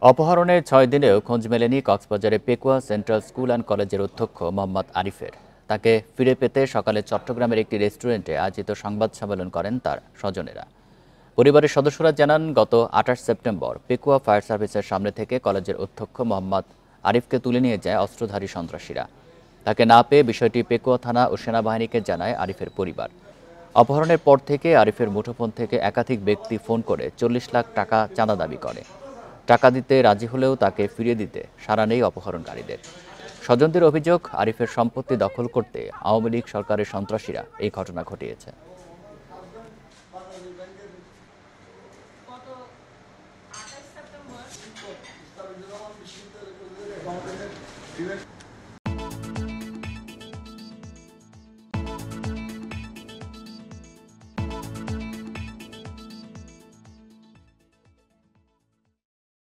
অপহরণের ৬ দিনেও খোঁজ মেলেনি কক্সবাজারে পেকুয়া সেন্ট্রাল স্কুল অ্যান্ড কলেজের অধ্যক্ষ মোহাম্মদ আরিফের। তাকে ফিরে পেতে সকালে চট্টগ্রামের একটি রেস্টুরেন্টে আয়োজিত সংবাদ সম্মেলন করেন তার স্বজনেরা। পরিবারের সদস্যরা জানান, গত ২৮ সেপ্টেম্বর পেকুয়া ফায়ার সার্ভিসের সামনে থেকে কলেজের অধ্যক্ষ মোহাম্মদ আরিফকে তুলে নিয়ে যায় অস্ত্রধারী সন্ত্রাসীরা। তাকে না পেয়ে বিষয়টি পেকুয়া থানা ও সেনাবাহিনীকে জানায় আরিফের পরিবার। অপহরণের পর থেকে আরিফের মুঠোফোন থেকে একাধিক ব্যক্তি ফোন করে ৪০ লাখ টাকা চাঁদা দাবি করে। টাকা দিতে রাজি হলেও তাকে ফিরিয়ে দিতে সাড়া নেই অপহরণকারীদের। স্বজনদের অভিযোগ, আরিফের সম্পত্তি দখল করতে আওয়ামী লীগ সরকারের সন্ত্রাসীরা এই ঘটনা ঘটিয়েছে। গত ২৮ সেপ্টেম্বর